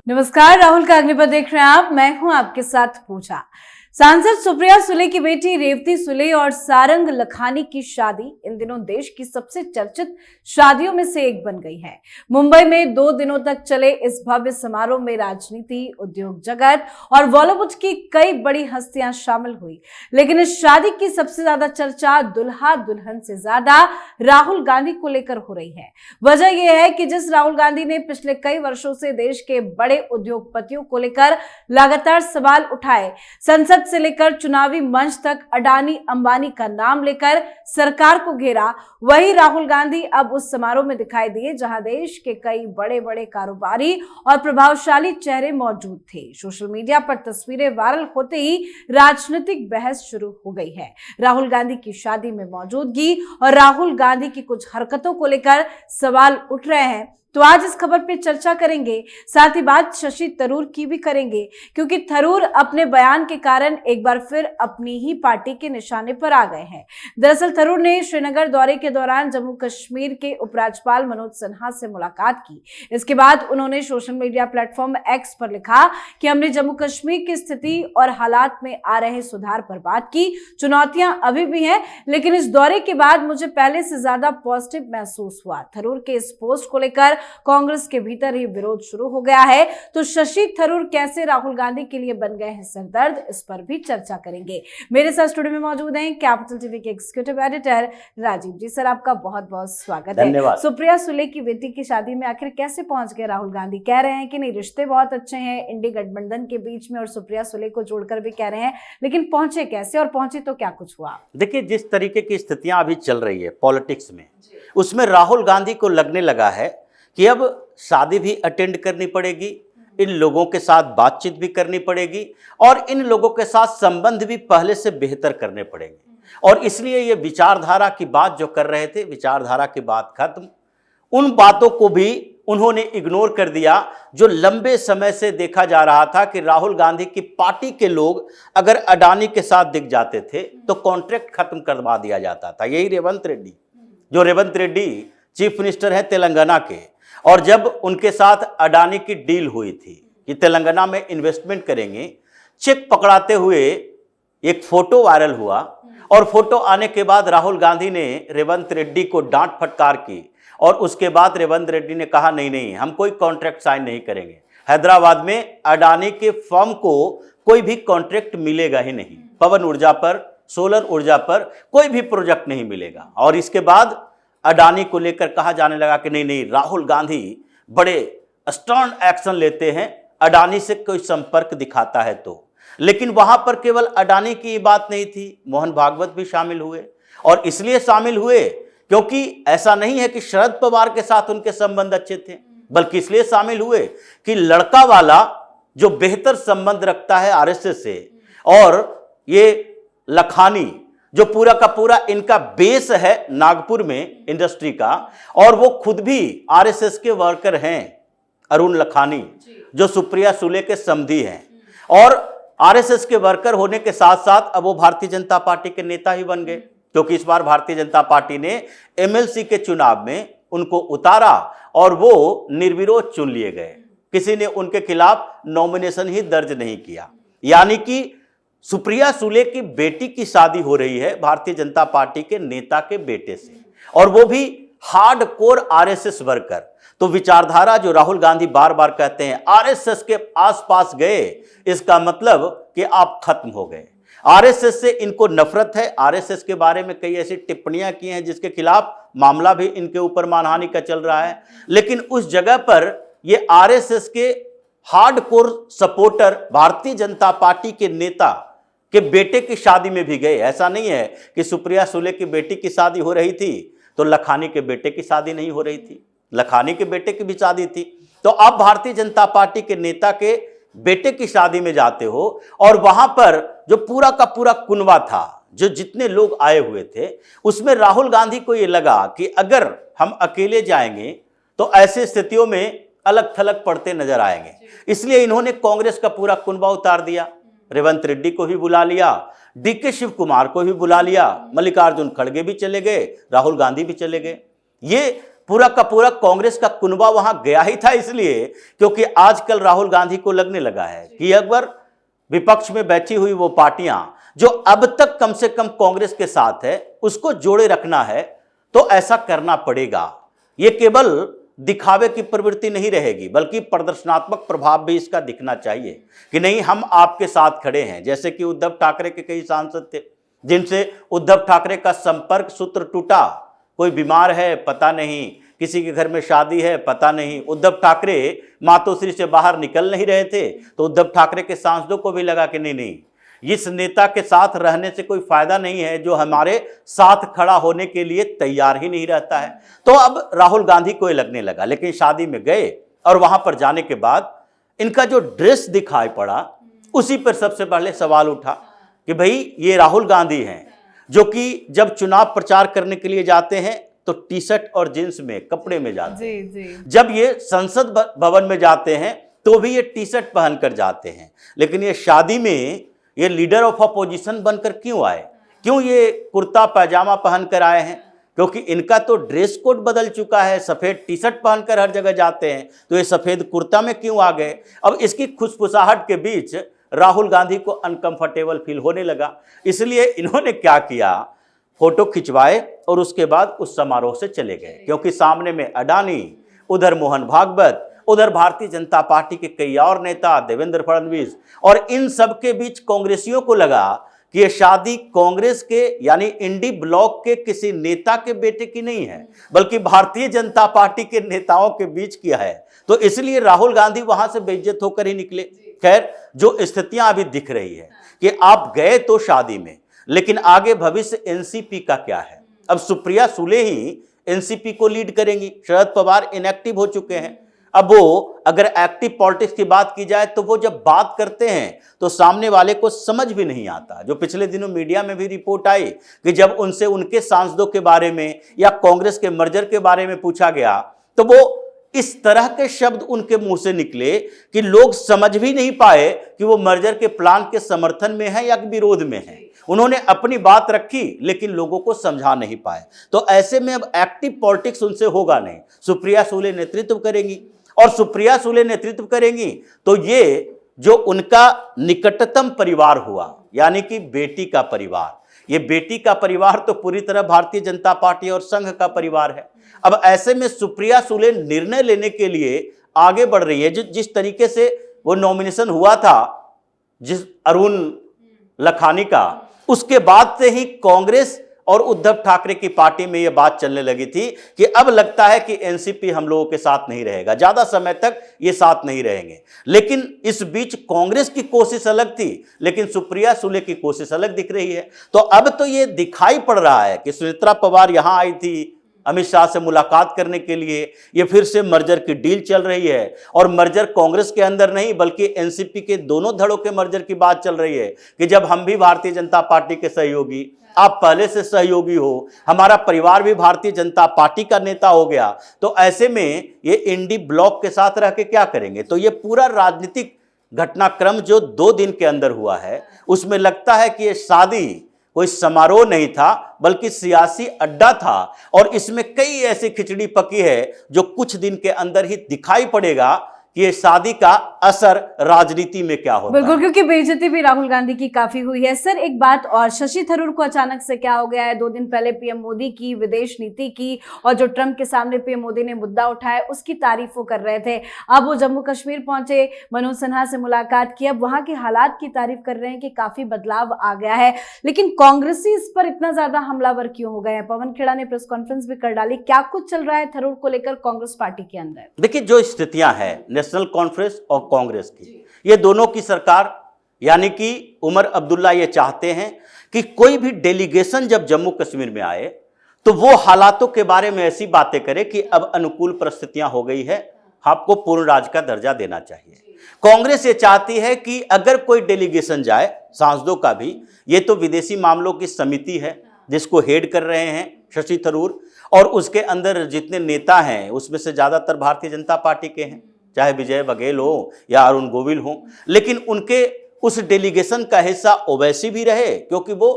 नमस्कार, राहुल का अग्निपथ देख रहे हैं आप। मैं हूं आपके साथ पूजा। सांसद सुप्रिया सुले की बेटी रेवती सुले और सारंग लखानी की शादी इन दिनों देश की सबसे चर्चित शादियों में से एक बन गई है। मुंबई में 2 दिनों तक चले इस भव्य समारोह में राजनीति, उद्योग जगत और बॉलीवुड की कई बड़ी हस्तियां शामिल हुई, लेकिन इस शादी की सबसे ज्यादा चर्चा दुल्हा दुल्हन से ज्यादा राहुल गांधी को लेकर हो रही है। वजह यह है कि जिस राहुल गांधी ने पिछले कई वर्षों से देश के बड़े उद्योगपतियों को लेकर लगातार सवाल उठाए, संसद से लेकर चुनावी मंच तक अडानी अंबानी का नाम लेकर सरकार को घेरा, वही राहुल गांधी अब उस समारोह में दिखाई दिए जहां देश के कई बड़े बड़े कारोबारी और प्रभावशाली चेहरे मौजूद थे। सोशल मीडिया पर तस्वीरें वायरल होते ही राजनीतिक बहस शुरू हो गई है। राहुल गांधी की शादी में मौजूदगी और राहुल गांधी की कुछ हरकतों को लेकर सवाल उठ रहे हैं, तो आज इस खबर पे चर्चा करेंगे। साथ ही बात शशि थरूर की भी करेंगे, क्योंकि थरूर अपने बयान के कारण एक बार फिर अपनी ही पार्टी के निशाने पर आ गए हैं। दरअसल थरूर ने श्रीनगर दौरे के दौरान जम्मू कश्मीर के उपराज्यपाल मनोज सिन्हा से मुलाकात की। इसके बाद उन्होंने सोशल मीडिया प्लेटफॉर्म एक्स पर लिखा कि हमने जम्मू कश्मीर की स्थिति और हालात में आ रहे सुधार पर बात की। चुनौतियां अभी भी हैं, लेकिन इस दौरे के बाद मुझे पहले से ज्यादा पॉजिटिव महसूस हुआ। थरूर के इस पोस्ट को लेकर कांग्रेस के भीतर ही विरोध शुरू हो गया है। तो शशि थरूर कैसे राहुल गांधी के लिए बन गए हैं सरदर्द, इस पर भी चर्चा करेंगे। मेरे साथ स्टूडियो में मौजूद हैं कैपिटल टीवी के एग्जीक्यूटिव एडिटर राजीव जी। सर, आपका बहुत बहुत स्वागत है। सुप्रिया सुले की बेटी की शादी में आखिर कैसे पहुंच गए राहुल गांधी? कह रहे हैं कि नहीं, रिश्ते बहुत अच्छे हैं इंडी गठबंधन के बीच में और सुप्रिया सुले को जोड़कर भी कह रहे हैं, लेकिन पहुंचे कैसे और पहुंचे तो क्या कुछ हुआ? देखिए, जिस तरीके की स्थितियां अभी चल रही है पॉलिटिक्स में, उसमें राहुल गांधी को लगने लगा है कि अब शादी भी अटेंड करनी पड़ेगी, इन लोगों के साथ बातचीत भी करनी पड़ेगी और इन लोगों के साथ संबंध भी पहले से बेहतर करने पड़ेंगे। और इसलिए ये विचारधारा की बात जो कर रहे थे, विचारधारा की बात खत्म, उन बातों को भी उन्होंने इग्नोर कर दिया जो लंबे समय से देखा जा रहा था कि राहुल गांधी की पार्टी के लोग अगर अडानी के साथ दिख जाते थे तो कॉन्ट्रैक्ट खत्म करवा दिया जाता था। यही रेवंत रेड्डी चीफ मिनिस्टर है तेलंगाना के, और जब उनके साथ अडानी की डील हुई थी कि तेलंगाना में इन्वेस्टमेंट करेंगे, चेक पकड़ाते हुए एक फोटो वायरल हुआ और फोटो आने के बाद राहुल गांधी ने रेवंत रेड्डी को डांट फटकार की और उसके बाद रेवंत रेड्डी ने कहा नहीं, हम कोई कॉन्ट्रैक्ट साइन नहीं करेंगे। हैदराबाद में अडानी के फर्म को कोई भी कॉन्ट्रैक्ट मिलेगा ही नहीं, पवन ऊर्जा पर, सोलर ऊर्जा पर कोई भी प्रोजेक्ट नहीं मिलेगा। और इसके बाद अडानी को लेकर कहा जाने लगा कि नहीं, राहुल गांधी बड़े स्टर्न एक्शन लेते हैं अडानी से कोई संपर्क दिखाता है तो। लेकिन वहां पर केवल अडानी की बात नहीं थी, मोहन भागवत भी शामिल हुए। और इसलिए शामिल हुए क्योंकि ऐसा नहीं है कि शरद पवार के साथ उनके संबंध अच्छे थे, बल्कि इसलिए शामिल हुए कि लड़का वाला जो बेहतर संबंध रखता है आरएसएस से, और ये लखानी जो पूरा का पूरा इनका बेस है नागपुर में इंडस्ट्री का, और वो खुद भी आरएसएस के वर्कर हैं, अरुण लखानी जो सुप्रिया सुले के समधी हैं। और आरएसएस के वर्कर होने के साथ साथ अब वो भारतीय जनता पार्टी के नेता ही बन गए, क्योंकि इस बार भारतीय जनता पार्टी ने एमएलसी के चुनाव में उनको उतारा और वो निर्विरोध चुन लिए गए। किसी ने उनके खिलाफ नॉमिनेशन ही दर्ज नहीं किया। यानी कि सुप्रिया सुले की बेटी की शादी हो रही है भारतीय जनता पार्टी के नेता के बेटे से, और वो भी हार्डकोर आरएसएस वर्कर। तो विचारधारा जो राहुल गांधी बार बार कहते हैं आरएसएस के आसपास गए, इसका मतलब कि आप खत्म हो गए। आरएसएस से इनको नफरत है। आरएसएस के बारे में कई ऐसी टिप्पणियां की हैं जिसके खिलाफ मामला भी इनके ऊपर मानहानि का चल रहा है। लेकिन उस जगह पर ये आरएसएस के hardcore supporter Bharatiya Janata party के नेता के बेटे की शादी में भी गए। ऐसा नहीं है कि सुप्रिया सुले की बेटी की शादी हो रही थी तो लखानी के बेटे की शादी नहीं हो रही थी, लखानी के बेटे की भी शादी थी। तो आप भारतीय जनता पार्टी के नेता के बेटे की शादी में जाते हो और वहां पर जो पूरा का पूरा कुनबा था, जो जितने लोग आए हुए थे, उसमें राहुल गांधी को यह लगा कि अगर हम अकेले जाएंगे तो ऐसी स्थितियों में अलग थलग पड़ते नजर आएंगे। इसलिए इन्होंने कांग्रेस का पूरा कुनबा उतार दिया। रेवंत रेड्डी को भी बुला लिया, डीके शिव कुमार को भी बुला लिया, मल्लिकार्जुन खड़गे भी चले गए, राहुल गांधी भी चले गए। ये पूरा का पूरा कांग्रेस का कुनबा वहां गया ही था, इसलिए क्योंकि आजकल राहुल गांधी को लगने लगा है कि अगर विपक्ष में बैठी हुई वो पार्टियां जो अब तक कम से कम कांग्रेस के साथ है उसको जोड़े रखना है तो ऐसा करना पड़ेगा। ये केवल दिखावे की प्रवृत्ति नहीं रहेगी बल्कि प्रदर्शनात्मक प्रभाव भी इसका दिखना चाहिए कि नहीं, हम आपके साथ खड़े हैं। जैसे कि उद्धव ठाकरे के कई सांसद थे जिनसे उद्धव ठाकरे का संपर्क सूत्र टूटा, कोई बीमार है पता नहीं, किसी के घर में शादी है पता नहीं, उद्धव ठाकरे मातोश्री से बाहर निकल नहीं रहे थे तो उद्धव ठाकरे के सांसदों को भी लगा कि नहीं, इस नेता के साथ रहने से कोई फायदा नहीं है जो हमारे साथ खड़ा होने के लिए तैयार ही नहीं रहता है। तो अब राहुल गांधी को ये लगने लगा। लेकिन शादी में गए और वहां पर जाने के बाद इनका जो ड्रेस दिखाई पड़ा उसी पर सबसे पहले सवाल उठा कि भाई ये राहुल गांधी हैं जो कि जब चुनाव प्रचार करने के लिए जाते हैं तो टी शर्ट और जींस में कपड़े में जाते हैं, जी। जब ये संसद भवन में जाते हैं तो भी ये टी शर्ट पहनकर जाते हैं। लेकिन ये शादी में ये लीडर ऑफ अपोजिशन बनकर क्यों आए, क्यों ये कुर्ता पैजामा पहनकर आए हैं? क्योंकि इनका तो ड्रेस कोड बदल चुका है, सफेद टी शर्ट पहनकर हर जगह जाते हैं, तो ये सफेद कुर्ता में क्यों आ गए? अब इसकी खुशफुसाहट के बीच राहुल गांधी को अनकंफर्टेबल फील होने लगा, इसलिए इन्होंने क्या किया, फोटो खिंचवाए और उसके बाद उस समारोह से चले गए। क्योंकि सामने में अडानी, उधर मोहन भागवत, उधर भारतीय जनता पार्टी के कई और नेता, देवेंद्र फडणवीस, और इन सब के बीच कांग्रेसियों को लगा कि यह शादी कांग्रेस के यानी इंडी ब्लॉक के किसी नेता के बेटे की नहीं है बल्कि भारतीय जनता पार्टी के नेताओं के बीच किया है। तो इसलिए राहुल गांधी वहां से बेइज्जत होकर ही निकले। खैर, जो स्थितियां अभी दिख रही है कि आप गए तो शादी में, लेकिन आगे भविष्य एनसीपी का क्या है? अब सुप्रिया सुले ही एनसीपी को लीड करेंगी। शरद पवार इनएक्टिव हो चुके हैं। अब वो अगर एक्टिव पॉलिटिक्स की बात की जाए तो वो जब बात करते हैं तो सामने वाले को समझ भी नहीं आता। जो पिछले दिनों मीडिया में भी रिपोर्ट आई कि जब उनसे उनके सांसदों के बारे में या कांग्रेस के मर्जर के बारे में पूछा गया तो वो इस तरह के शब्द उनके मुंह से निकले कि लोग समझ भी नहीं पाए कि वो मर्जर के प्लान के समर्थन में है या विरोध में है। उन्होंने अपनी बात रखी लेकिन लोगों को समझा नहीं पाए। तो ऐसे में अब एक्टिव पॉलिटिक्स उनसे होगा नहीं। सुप्रिया सुले नेतृत्व करेंगी और सुप्रिया सुले नेतृत्व करेंगी तो ये जो उनका निकटतम परिवार हुआ यानी कि बेटी का परिवार, ये बेटी का परिवार तो पूरी तरह भारतीय जनता पार्टी और संघ का परिवार है। अब ऐसे में सुप्रिया सुले निर्णय लेने के लिए आगे बढ़ रही है। जिस तरीके से वो नॉमिनेशन हुआ था जिस अरुण लखानी का, उसके बाद से ही कांग्रेस और उद्धव ठाकरे की पार्टी में यह बात चलने लगी थी कि अब लगता है कि एनसीपी हम लोगों के साथ नहीं रहेगा, ज्यादा समय तक ये साथ नहीं रहेंगे। लेकिन इस बीच कांग्रेस की कोशिश अलग थी, लेकिन सुप्रिया सुले की कोशिश अलग दिख रही है। तो अब तो ये दिखाई पड़ रहा है कि सुनेत्रा पवार यहां आई थी अमित शाह से मुलाकात करने के लिए, ये फिर से मर्जर की डील चल रही है और मर्जर कांग्रेस के अंदर नहीं बल्कि एनसीपी के दोनों धड़ों के मर्जर की बात चल रही है कि जब हम भी भारतीय जनता पार्टी के सहयोगी, आप पहले से सहयोगी हो, हमारा परिवार भी भारतीय जनता पार्टी का नेता हो गया, तो ऐसे में ये इंडी ब्लॉक के साथ रह के क्या करेंगे? तो ये पूरा राजनीतिक घटनाक्रम जो 2 दिन के अंदर हुआ है उसमें लगता है कि ये शादी कोई समारोह नहीं था बल्कि सियासी अड्डा था और इसमें कई ऐसी खिचड़ी पकी है जो कुछ दिन के अंदर ही दिखाई पड़ेगा कि ये शादी का असर राजनीति में क्या होता है। बिल्कुल, क्योंकि बेइज्जती भी राहुल गांधी की काफी हुई है। सर, एक बात और, शशि थरूर को अचानक से क्या हो गया है? 2 दिन पहले पीएम मोदी की विदेश नीति की और जो ट्रंप के सामने पीएम मोदी ने मुद्दा उठाया उसकी तारीफ वो कर रहे थे। अब वो जम्मू कश्मीर पहुंचे, मनोज सिन्हा से मुलाकात की, अब वहां के हालात की तारीफ कर रहे हैं कि काफी बदलाव आ गया है। लेकिन कांग्रेसी इस पर इतना ज्यादा हमलावर क्यों हो गए हैं? पवन खेड़ा ने प्रेस कॉन्फ्रेंस भी कर डाली। क्या कुछ चल रहा है थरूर को लेकर कांग्रेस पार्टी के अंदर? देखिए, जो स्थितियां हैं नेशनल कॉन्फ्रेंस और कांग्रेस की, ये दोनों की सरकार यानी कि उमर अब्दुल्ला ये चाहते हैं कि कोई भी डेलीगेशन जब जम्मू कश्मीर में आए तो वो हालातों के बारे में ऐसी बातें करे कि अब अनुकूल परिस्थितियां हो गई है, आपको पूर्ण राज्य का दर्जा देना चाहिए। कांग्रेस ये चाहती है कि अगर कोई डेलीगेशन जाए, सांसदों का भी, ये तो विदेशी मामलों की समिति है जिसको हेड कर रहे हैं शशि थरूर, और उसके अंदर जितने नेता हैं उसमें से ज्यादातर भारतीय जनता पार्टी के हैं, चाहे विजय बघेल हो या अरुण गोविल हो। लेकिन उनके उस डेलीगेशन का हिस्सा ओवैसी भी रहे क्योंकि वो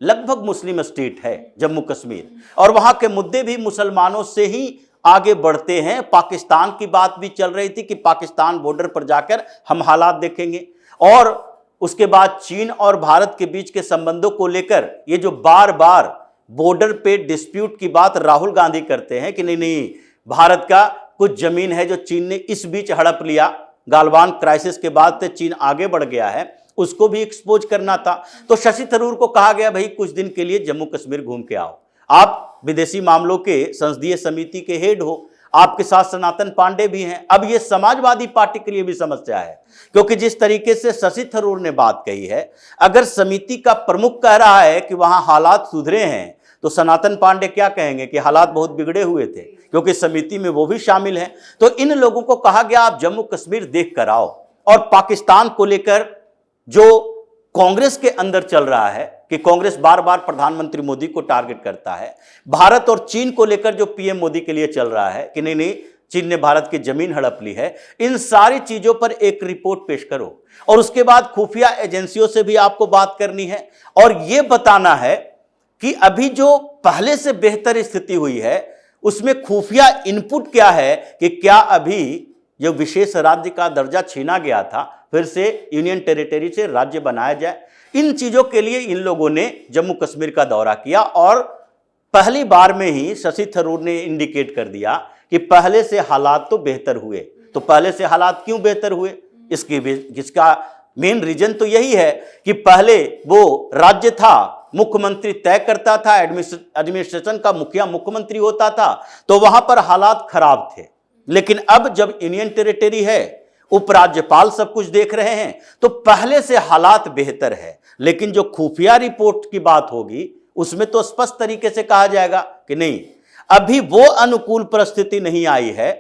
लगभग मुस्लिम स्टेट है जम्मू कश्मीर और वहां के मुद्दे भी मुसलमानों से ही आगे बढ़ते हैं। पाकिस्तान की बात भी चल रही थी कि पाकिस्तान बॉर्डर पर जाकर हम हालात देखेंगे, और उसके बाद चीन और भारत के बीच के संबंधों को लेकर ये जो बार बार बॉर्डर पे डिस्प्यूट की बात राहुल गांधी करते हैं कि नहीं नहीं, भारत का कुछ जमीन है जो चीन ने इस बीच हड़प लिया, गालवान क्राइसिस के बाद से चीन आगे बढ़ गया है, उसको भी एक्सपोज करना था। तो शशि थरूर को कहा गया भाई कुछ दिन के लिए जम्मू कश्मीर घूम के आओ, आप विदेशी मामलों के संसदीय समिति के हेड हो, आपके साथ सनातन पांडे भी हैं। अब ये समाजवादी पार्टी के लिए भी समस्या है, क्योंकि जिस तरीके से शशि थरूर ने बात कही है, अगर समिति का प्रमुख कह रहा है कि वहां हालात सुधरे हैं, तो सनातन पांडे क्या कहेंगे कि हालात बहुत बिगड़े हुए थे, क्योंकि समिति में वो भी शामिल हैं। तो इन लोगों को कहा गया आप जम्मू कश्मीर देख कर आओ। और पाकिस्तान को लेकर जो कांग्रेस के अंदर चल रहा है कि कांग्रेस बार बार प्रधानमंत्री मोदी को टारगेट करता है, भारत और चीन को लेकर जो पीएम मोदी के लिए चल रहा है कि नहीं नहीं चीन ने भारत की जमीन हड़प ली है, इन सारी चीजों पर एक रिपोर्ट पेश करो, और उसके बाद खुफिया एजेंसियों से भी आपको बात करनी है और यह बताना है कि अभी जो पहले से बेहतर स्थिति हुई है उसमें खुफिया इनपुट क्या है, कि क्या अभी जो विशेष राज्य का दर्जा छीना गया था फिर से यूनियन टेरिटरी से राज्य बनाया जाए। इन चीजों के लिए इन लोगों ने जम्मू कश्मीर का दौरा किया, और पहली बार में ही शशि थरूर ने इंडिकेट कर दिया कि पहले से हालात तो बेहतर हुए। तो पहले से हालात क्यों बेहतर हुए, इसका मेन रीजन तो यही है कि पहले वो राज्य था, मुख्यमंत्री तय करता था, एडमिनिस्ट्रेशन का मुखिया मुख्यमंत्री होता था, तो वहां पर हालात खराब थे। लेकिन अब जब यूनियन टेरिटरी है, उपराज्यपाल सब कुछ देख रहे हैं, तो पहले से हालात बेहतर है। लेकिन जो खुफिया रिपोर्ट की बात होगी उसमें तो स्पष्ट तरीके से कहा जाएगा कि नहीं, अभी वो अनुकूल परिस्थिति नहीं आई है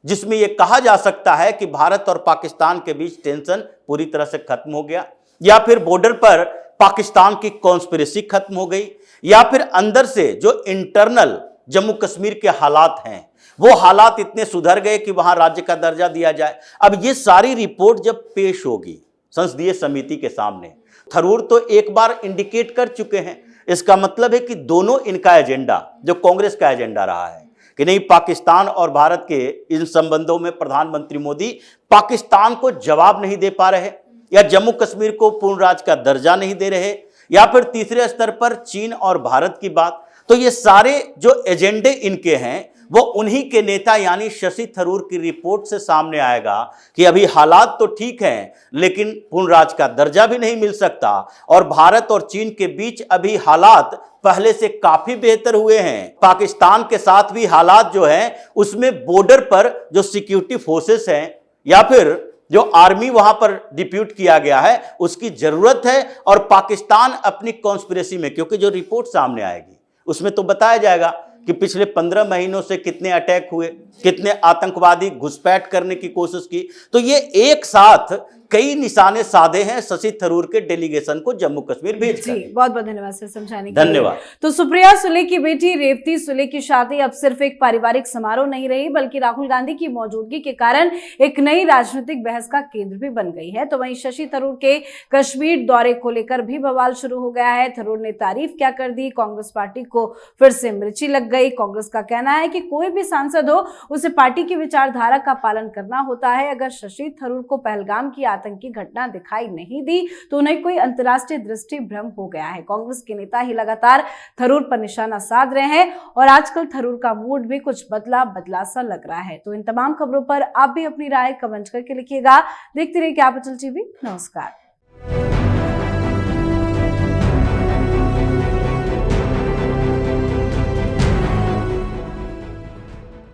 जिसमें यह कहा जा सकता है कि भारत और पाकिस्तान के बीच टेंशन पूरी तरह से खत्म हो गया, या फिर बॉर्डर पर पाकिस्तान की कॉन्स्पिरेसी खत्म हो गई, या फिर अंदर से जो इंटरनल जम्मू कश्मीर के हालात हैं वो हालात इतने सुधर गए कि वहां राज्य का दर्जा दिया जाए। अब ये सारी रिपोर्ट जब पेश होगी संसदीय समिति के सामने, थरूर तो एक बार इंडिकेट कर चुके हैं, इसका मतलब है कि दोनों इनका एजेंडा, जो कांग्रेस का एजेंडा रहा है कि नहीं पाकिस्तान और भारत के इन संबंधों में प्रधानमंत्री मोदी पाकिस्तान को जवाब नहीं दे पा रहे, या जम्मू कश्मीर को पूर्ण राज्य का दर्जा नहीं दे रहे, या फिर तीसरे स्तर पर चीन और भारत की बात। तो ये सारे जो एजेंडे इनके हैं वो उन्हीं के नेता यानी शशि थरूर की रिपोर्ट से सामने आएगा कि अभी हालात तो ठीक हैं लेकिन पूर्ण राज्य का दर्जा भी नहीं मिल सकता, और भारत और चीन के बीच अभी हालात पहले से काफी बेहतर हुए हैं। पाकिस्तान के साथ भी हालात जो हैं उसमें बॉर्डर पर जो सिक्योरिटी फोर्सेस हैं या फिर जो आर्मी वहां पर डिप्यूट किया गया है उसकी जरूरत है, और पाकिस्तान अपनी कॉन्स्पिरेसी में, क्योंकि जो रिपोर्ट सामने आएगी उसमें तो बताया जाएगा कि पिछले 15 महीनों से कितने अटैक हुए, कितने आतंकवादी घुसपैठ करने की कोशिश की। तो ये एक साथ कई निशाने साधे हैं शशि थरूर के डेलीगेशन को जम्मू कश्मीर भेजकर। जी, बहुत बहुत धन्यवाद सर समझाने के लिए। धन्यवाद। तो सुप्रिया सुले की बेटी रेवती सुले की शादी अब सिर्फ एक पारिवारिक समारोह नहीं रही, बल्कि राहुल गांधी की मौजूदगी के कारण एक नई राजनीतिक बहस का केंद्र भी बन गई है। तो वहीं शशि थरूर के कश्मीर दौरे को लेकर भी बवाल शुरू हो गया है। थरूर ने तारीफ क्या कर दी, कांग्रेस पार्टी को फिर से मिर्ची लग गई। कांग्रेस का कहना है कि कोई भी सांसद हो उसे पार्टी की विचारधारा का पालन करना होता है। अगर शशि थरूर को पहलगाम की आतंकी घटना दिखाई नहीं दी तो उन्हें कोई अंतर्राष्ट्रीय दृष्टि भ्रम हो गया है। कांग्रेस के नेता ही लगातार थरूर पर निशाना साध रहे हैं और आजकल थरूर का मूड भी कुछ बदला सा लग रहा है। तो इन तमाम खबरों पर आप भी अपनी राय कमेंट करके लिखिएगा। देखते रहिए कैपिटल टीवी। नमस्कार।